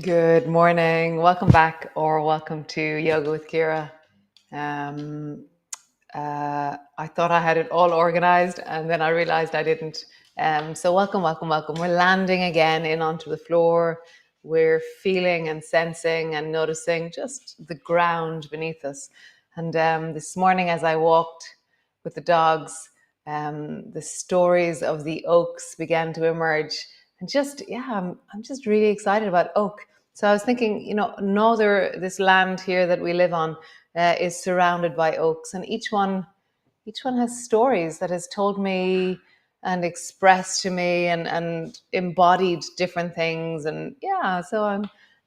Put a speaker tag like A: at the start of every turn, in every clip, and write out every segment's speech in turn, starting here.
A: Good morning. Welcome back, or welcome to Yoga with Ciara. I thought I had it all organized, and then I realized I didn't. So welcome, welcome, welcome. We're landing again in onto the floor. We're feeling and sensing and noticing just the ground beneath us. And this morning, as I walked with the dogs, the stories of the oaks began to emerge. And just, I'm just really excited about oak. So I was thinking, this land here that we live on is surrounded by oaks, and each one has stories that has told me and expressed to me and embodied different things. And so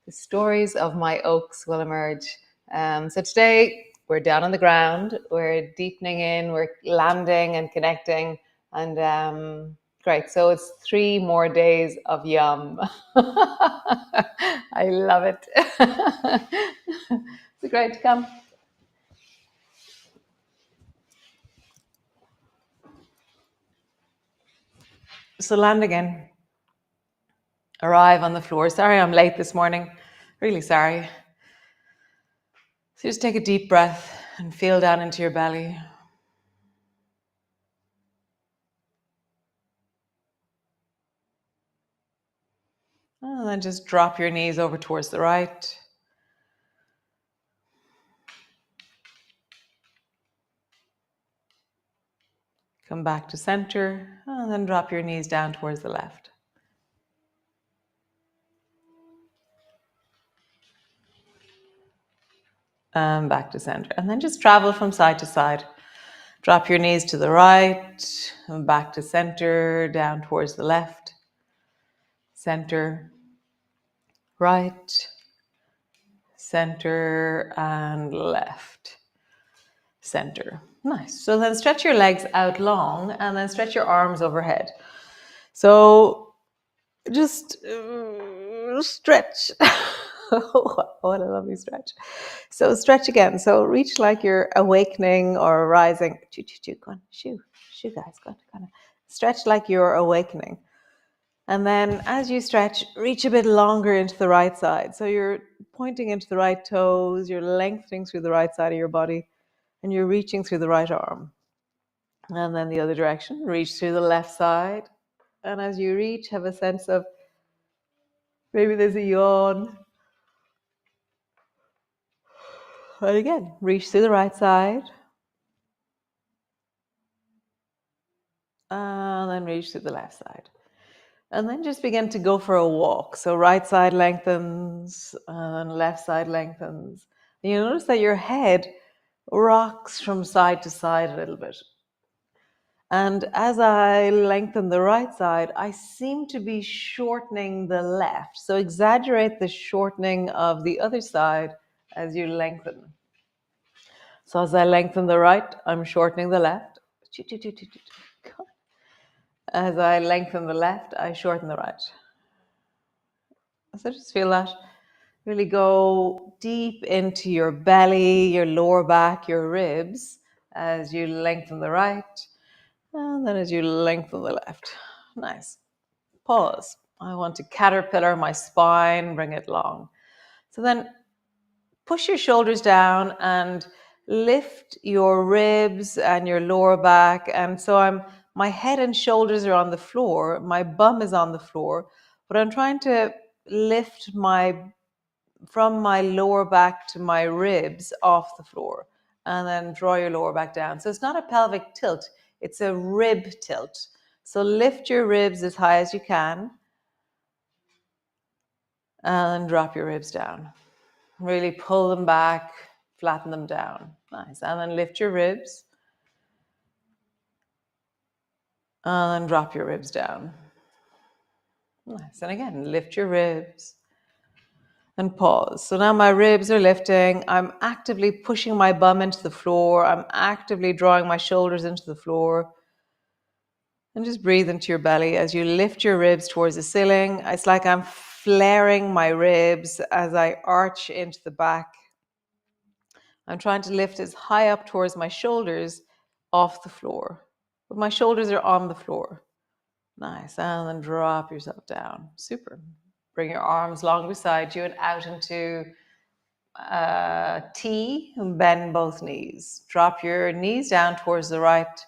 A: the stories of my oaks will emerge. So today we're down on the ground, we're deepening in, we're landing and connecting, and great. So it's 3 more days of yum. I love it. It's great to come. So land again. Arrive on the floor. Sorry I'm late this morning. Really sorry. So just take a deep breath and feel down into your belly. And then just drop your knees over towards the right. Come back to center, and then drop your knees down towards the left. And back to center. And then just travel from side to side. Drop your knees to the right, and back to center, down towards the left. Center, right, center, and left. Center. Nice. So then stretch your legs out long, and then stretch your arms overhead. So just stretch. What a lovely stretch. So stretch again. So reach like you're awakening or rising. Go on. Shoo, guys. Go on. Stretch like you're awakening. And then as you stretch, reach a bit longer into the right side. So you're pointing into the right toes, you're lengthening through the right side of your body, and you're reaching through the right arm. And then the other direction, reach through the left side. And as you reach, have a sense of maybe there's a yawn. And again, reach through the right side. And then reach through the left side. And then just begin to go for a walk. So right side lengthens and left side lengthens. And you notice that your head rocks from side to side a little bit. And as I lengthen the right side, I seem to be shortening the left. So exaggerate the shortening of the other side as you lengthen. So as I lengthen the right, I'm shortening the left. As I lengthen the left, I shorten the right. So just feel that. Really go deep into your belly, your lower back, your ribs as you lengthen the right. And then as you lengthen the left. Nice. Pause. I want to caterpillar my spine, bring it long. So then push your shoulders down and lift your ribs and your lower back. And so my head and shoulders are on the floor, my bum is on the floor, but I'm trying to lift from my lower back to my ribs off the floor, and then draw your lower back down. So it's not a pelvic tilt, it's a rib tilt. So lift your ribs as high as you can and drop your ribs down. Really pull them back, flatten them down. Nice. And then lift your ribs and then drop your ribs down. Nice. And again, lift your ribs and pause. So now my ribs are lifting. I'm actively pushing my bum into the floor. I'm actively drawing my shoulders into the floor. And just breathe into your belly as you lift your ribs towards the ceiling. It's like I'm flaring my ribs as I arch into the back. I'm trying to lift as high up towards my shoulders off the floor. But my shoulders are on the floor. Nice. And then drop yourself down. Super. Bring your arms long beside you and out into T. Bend both knees. Drop your knees down towards the right.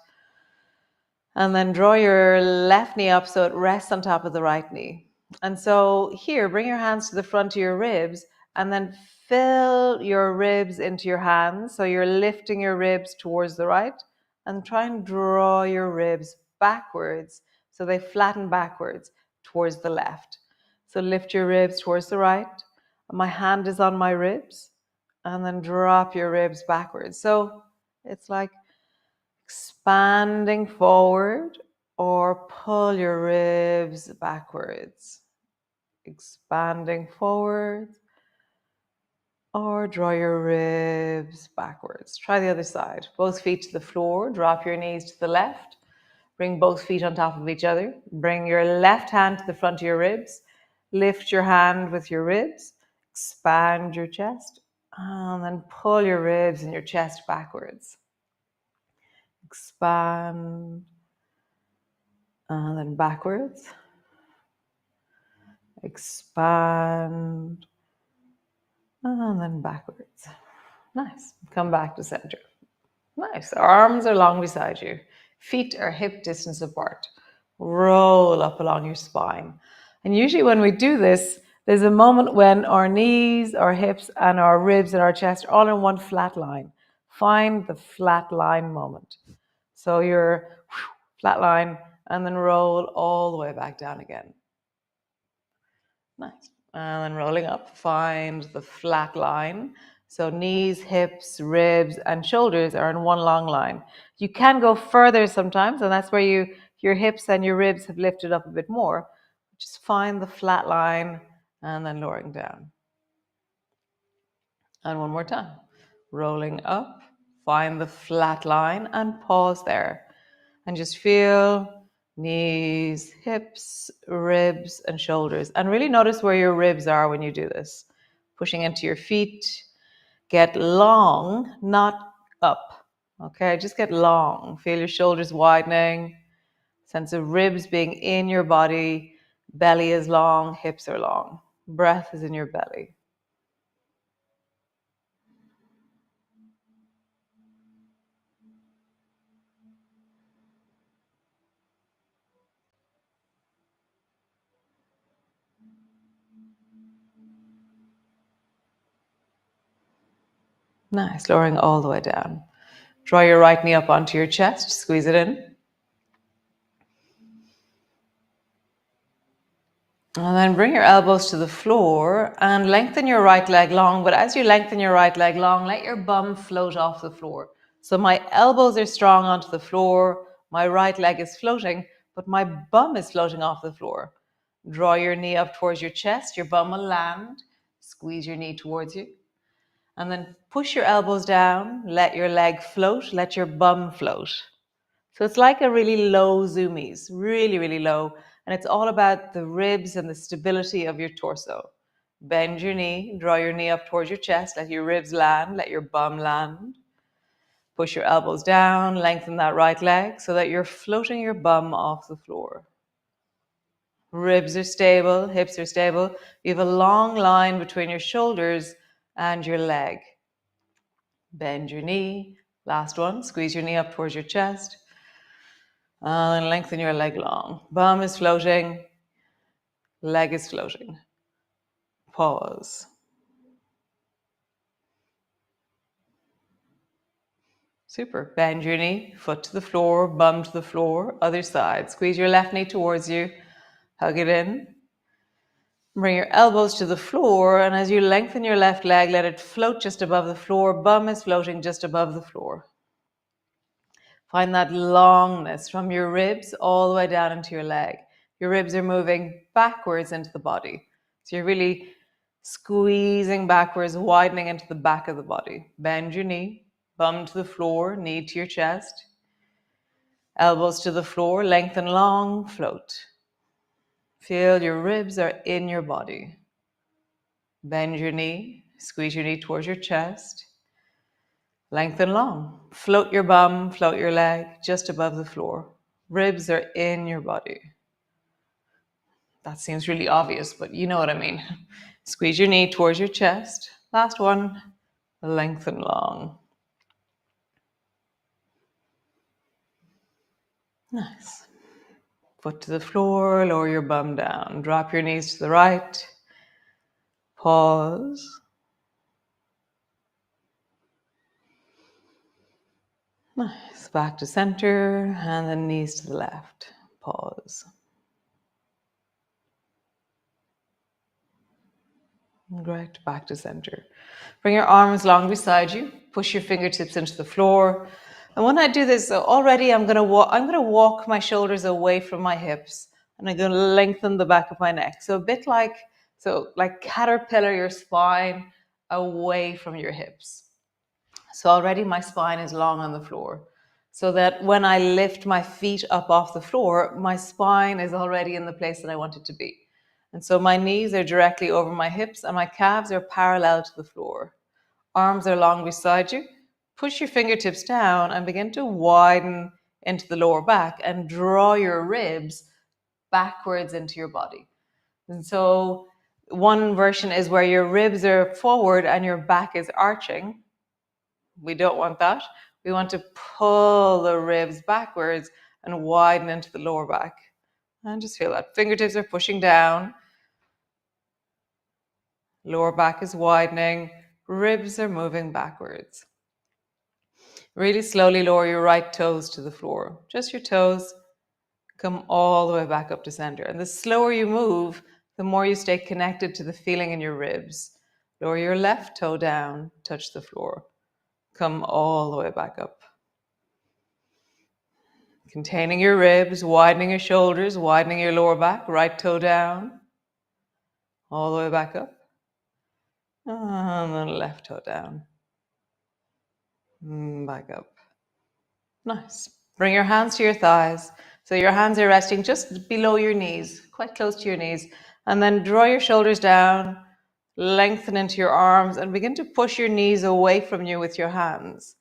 A: And then draw your left knee up so it rests on top of the right knee. And so here, bring your hands to the front of your ribs and then fill your ribs into your hands. So you're lifting your ribs towards the right and try and draw your ribs backwards so they flatten backwards towards the left. So lift your ribs towards the right. My hand is on my ribs and then drop your ribs backwards. So it's like expanding forward or pull your ribs backwards. Expanding forward or draw your ribs backwards. Try the other side. Both feet to the floor. Drop your knees to the left. Bring both feet on top of each other. Bring your left hand to the front of your ribs. Lift your hand with your ribs. Expand your chest. And then pull your ribs and your chest backwards. Expand. And then backwards. Expand. And then backwards. Nice. Come back to center. Nice. Arms are long beside you. Feet are hip distance apart. Roll up along your spine. And usually when we do this, there's a moment when our knees, our hips, and our ribs and our chest are all in one flat line. Find the flat line moment. So you're flat line and then roll all the way back down again. Nice. And then rolling up, find the flat line. So knees, hips, ribs, and shoulders are in one long line. You can go further sometimes, and that's where your hips and your ribs have lifted up a bit more. Just find the flat line and then lowering down. And one more time. Rolling up, find the flat line and pause there. And just feel knees, hips, ribs, and shoulders. And really notice where your ribs are when you do this. Pushing into your feet. Get long, not up. Okay, just get long. Feel your shoulders widening. Sense of ribs being in your body. Belly is long, hips are long. Breath is in your belly. Nice, lowering all the way down. Draw your right knee up onto your chest, squeeze it in. And then bring your elbows to the floor and lengthen your right leg long. But as you lengthen your right leg long, let your bum float off the floor. So my elbows are strong onto the floor. My right leg is floating, but my bum is floating off the floor. Draw your knee up towards your chest. Your bum will land. Squeeze your knee towards you. And then push your elbows down. Let your leg float. Let your bum float. So it's like a really low zoomies, really, really low. And it's all about the ribs and the stability of your torso. Bend your knee, draw your knee up towards your chest, let your ribs land, let your bum land. Push your elbows down, lengthen that right leg so that you're floating your bum off the floor. Ribs are stable, hips are stable. You have a long line between your shoulders and your leg. Bend your knee. Last one. Squeeze your knee up towards your chest. And lengthen your leg long. Bum is floating. Leg is floating. Pause. Super. Bend your knee. Foot to the floor. Bum to the floor. Other side. Squeeze your left knee towards you. Hug it in. Bring your elbows to the floor, and as you lengthen your left leg, let it float just above the floor. Bum is floating just above the floor. Find that longness from your ribs all the way down into your leg. Your ribs are moving backwards into the body. So you're really squeezing backwards, widening into the back of the body. Bend your knee, bum to the floor, knee to your chest. Elbows to the floor, lengthen long, float. Feel your ribs are in your body. Bend your knee, squeeze your knee towards your chest. Lengthen long. Float your bum, float your leg just above the floor. Ribs are in your body. That seems really obvious, but you know what I mean. Squeeze your knee towards your chest. Last one. Lengthen long. Nice. Foot to the floor, lower your bum down. Drop your knees to the right. Pause. Nice. Back to center, and then knees to the left. Pause. Great. Back to center. Bring your arms long beside you. Push your fingertips into the floor. And when I do this, already I'm going to walk my shoulders away from my hips, and I'm going to lengthen the back of my neck. So a bit like caterpillar your spine away from your hips. So already my spine is long on the floor, so that when I lift my feet up off the floor, my spine is already in the place that I want it to be. And so my knees are directly over my hips and my calves are parallel to the floor. Arms are long beside you. Push your fingertips down and begin to widen into the lower back and draw your ribs backwards into your body. And so one version is where your ribs are forward and your back is arching. We don't want that. We want to pull the ribs backwards and widen into the lower back. And just feel that. Fingertips are pushing down. Lower back is widening. Ribs are moving backwards. Really slowly lower your right toes to the floor. Just your toes. Come all the way back up to center. And the slower you move, the more you stay connected to the feeling in your ribs. Lower your left toe down. Touch the floor. Come all the way back up. Containing your ribs, widening your shoulders, widening your lower back, right toe down, all the way back up. And then left toe down. Back up. Nice. Bring your hands to your thighs. So your hands are resting just below your knees, quite close to your knees. And then draw your shoulders down, lengthen into your arms, and begin to push your knees away from you with your hands.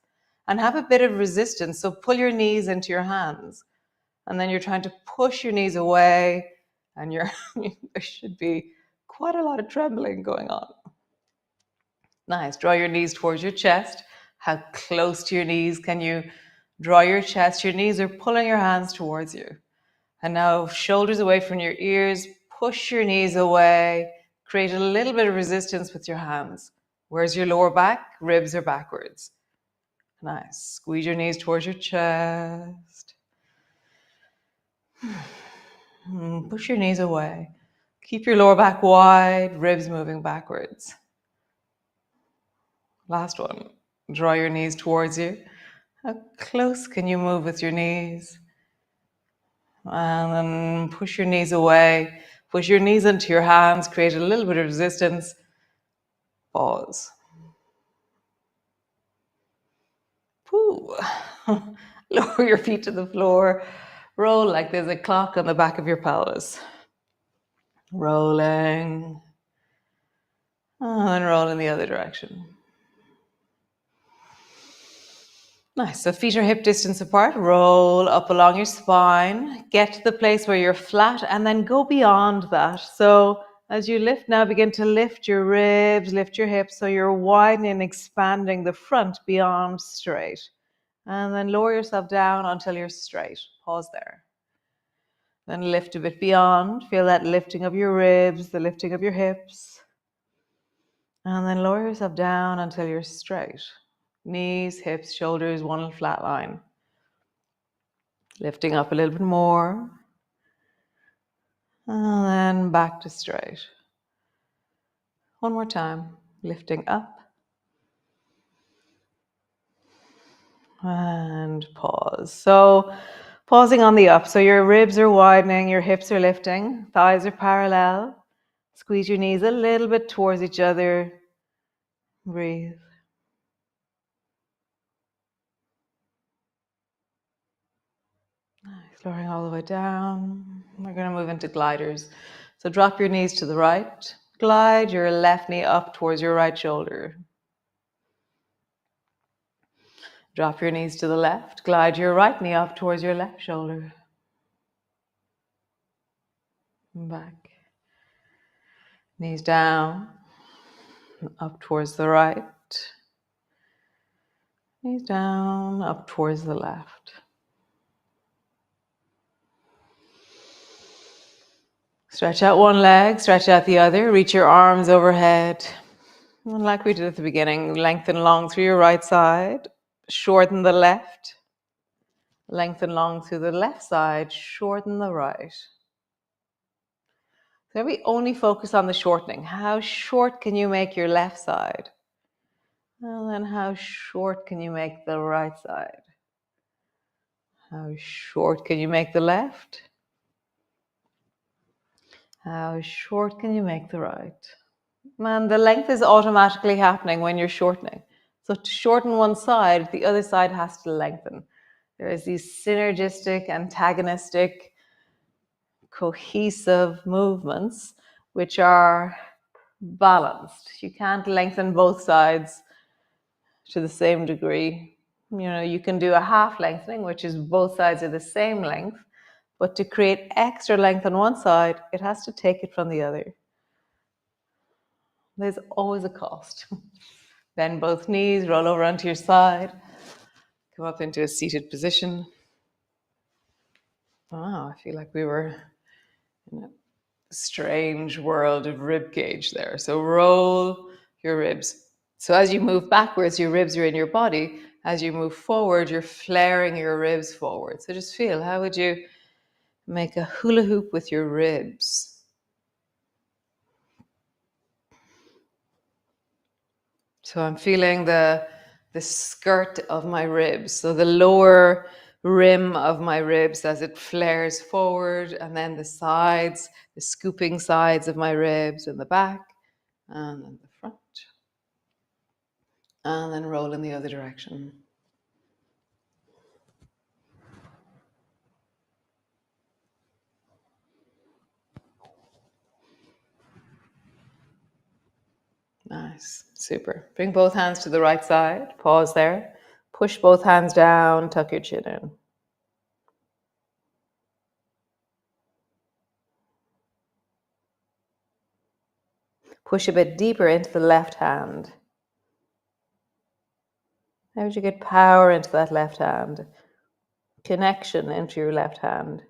A: And have a bit of resistance. So pull your knees into your hands. And then you're trying to push your knees away, and there should be quite a lot of trembling going on. Nice. Draw your knees towards your chest. How close to your knees can you draw your chest? Your knees are pulling your hands towards you. And now shoulders away from your ears. Push your knees away. Create a little bit of resistance with your hands. Where's your lower back? Ribs are backwards. Nice. Squeeze your knees towards your chest. Push your knees away. Keep your lower back wide, ribs moving backwards. Last one. Draw your knees towards you. How close can you move with your knees? And then push your knees away. Push your knees into your hands. Create a little bit of resistance. Pause. Woo. Lower your feet to the floor. Roll like there's a clock on the back of your pelvis. Rolling. And then roll in the other direction. Nice. So feet are hip distance apart. Roll up along your spine. Get to the place where you're flat and then go beyond that. So As you lift now, begin to lift your ribs, lift your hips, so you're widening, expanding the front beyond straight. And then lower yourself down until you're straight. Pause there. Then lift a bit beyond. Feel that lifting of your ribs, the lifting of your hips. And then lower yourself down until you're straight. Knees, hips, shoulders, one flat line. Lifting up a little bit more. And then back to straight. One more time. Lifting up. And pause. So pausing on the up. So your ribs are widening, your hips are lifting, thighs are parallel. Squeeze your knees a little bit towards each other. Breathe. Nice. Lowering all the way down. We're going to move into gliders. So drop your knees to the right. Glide your left knee up towards your right shoulder. Drop your knees to the left. Glide your right knee up towards your left shoulder. Back. Knees down. Up towards the right. Knees down. Up towards the left. Stretch out one leg. Stretch out the other. Reach your arms overhead. And like we did at the beginning, lengthen long through your right side. Shorten the left. Lengthen long through the left side. Shorten the right. So we only focus on the shortening. How short can you make your left side? And then how short can you make the right side? How short can you make the left? How short can you make the right? And the length is automatically happening when you're shortening. So to shorten one side, the other side has to lengthen. There is these synergistic, antagonistic, cohesive movements which are balanced. You can't lengthen both sides to the same degree. You know, you can do a half lengthening, which is both sides are the same length, but to create extra length on one side, it has to take it from the other. There's always a cost. Bend both knees, roll over onto your side, come up into a seated position. Wow, I feel like we were in a strange world of rib cage there. So roll your ribs. So as you move backwards, your ribs are in your body. As you move forward, you're flaring your ribs forward. So just feel, how would you make a hula hoop with your ribs? So I'm feeling the skirt of my ribs. So the lower rim of my ribs as it flares forward, and then the sides, the scooping sides of my ribs, and the back, and then the front. And then roll in the other direction. Nice, super. Bring both hands to the right side. Pause there. Push both hands down, tuck your chin in. Push a bit deeper into the left hand. How would you get power into that left hand? Connection into your left hand.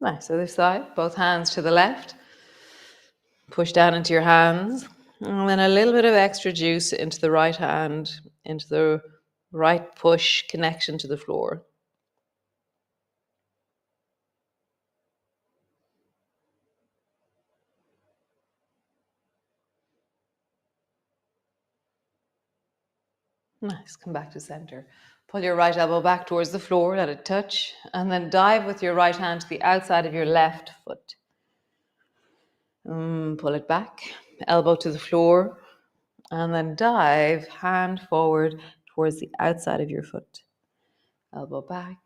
A: Nice, other side. Both hands to the left. Push down into your hands. And then a little bit of extra juice into the right hand, into the right push, connection to the floor. Nice, come back to center. Pull your right elbow back towards the floor, let it touch, and then dive with your right hand to the outside of your left foot. Pull it back, elbow to the floor, and then dive, hand forward towards the outside of your foot. Elbow back,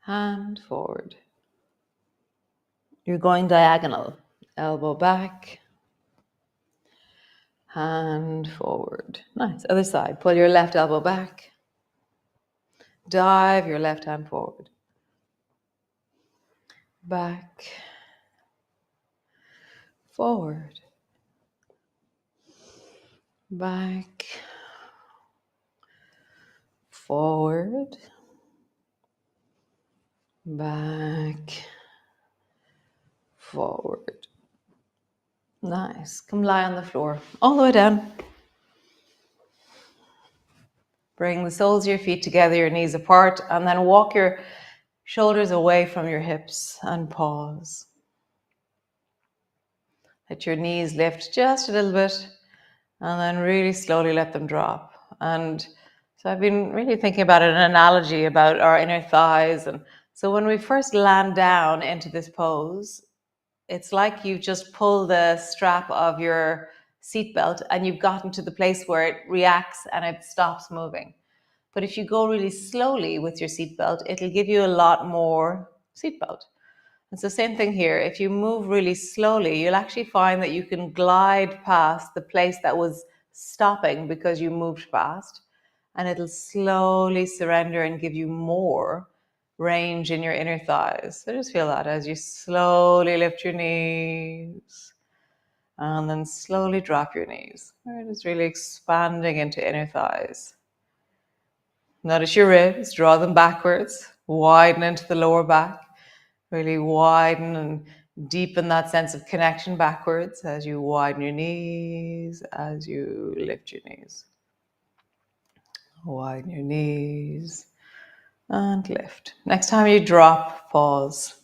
A: hand forward. You're going diagonal. Elbow back, hand forward. Nice, other side. Pull your left elbow back, dive your left hand forward. back, forward, back, forward, back, forward. Nice. Come lie on the floor, all the way down. Bring the soles of your feet together, your knees apart, and then walk your shoulders away from your hips and pause. Let your knees lift just a little bit and then really slowly let them drop. And so I've been really thinking about an analogy about our inner thighs. And so when we first land down into this pose, it's like you've just pulled the strap of your seatbelt and you've gotten to the place where it reacts and it stops moving. But if you go really slowly with your seatbelt, it'll give you a lot more seatbelt. It's the same thing here. If you move really slowly, you'll actually find that you can glide past the place that was stopping because you moved fast, and it'll slowly surrender and give you more range in your inner thighs. So just feel that as you slowly lift your knees and then slowly drop your knees. We're just really expanding into inner thighs. Notice your ribs, draw them backwards, widen into the lower back. Really widen and deepen that sense of connection backwards as you widen your knees, as you lift your knees. Widen your knees and lift. Next time you drop, pause.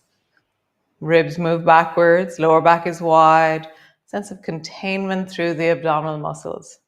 A: Ribs move backwards, lower back is wide. Sense of containment through the abdominal muscles.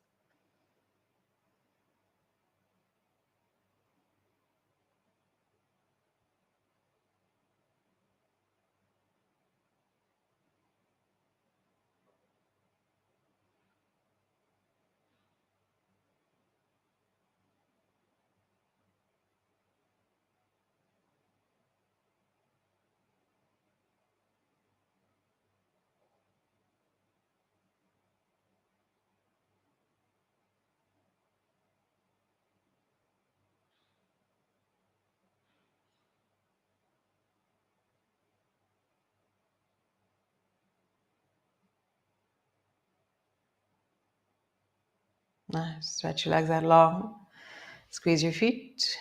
A: Nice. Stretch your legs out long. Squeeze your feet.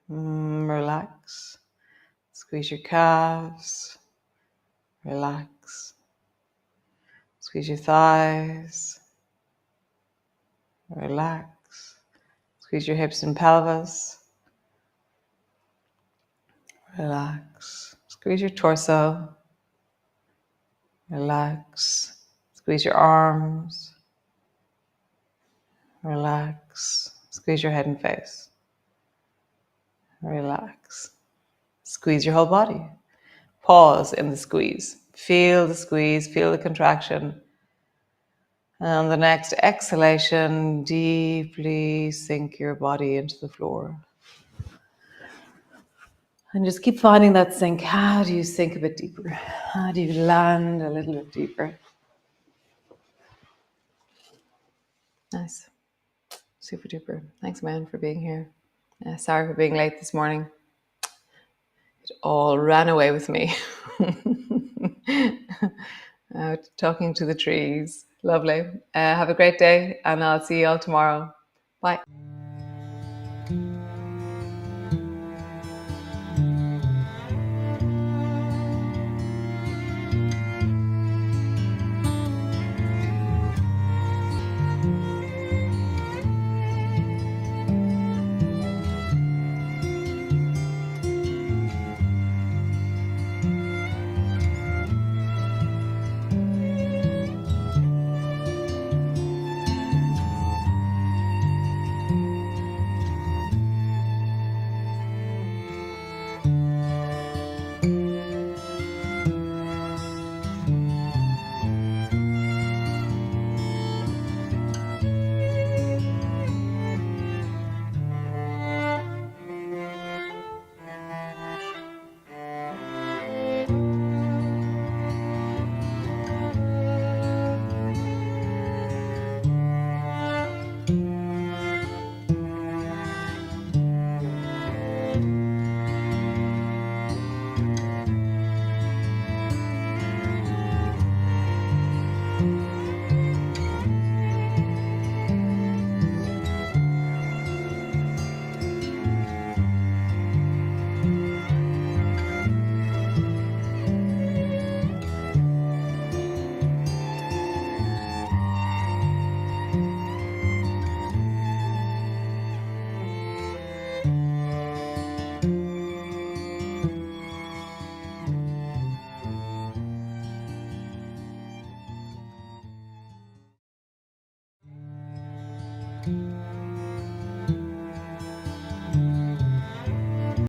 A: Relax. Squeeze your calves. Relax. Squeeze your thighs. Relax. Squeeze your hips and pelvis. Relax. Squeeze your torso. Relax. Squeeze your arms. Relax. Squeeze your head and face. Relax. Squeeze your whole body. Pause in the squeeze. Feel the squeeze, feel the contraction. And on the next exhalation, deeply sink your body into the floor. And just keep finding that sink. How do you sink a bit deeper? How do you land a little bit deeper? Nice. Super duper. Thanks, man, for being here. Sorry for being late this morning. It all ran away with me. Talking to the trees. Lovely. Have a great day, and I'll see you all tomorrow. Bye.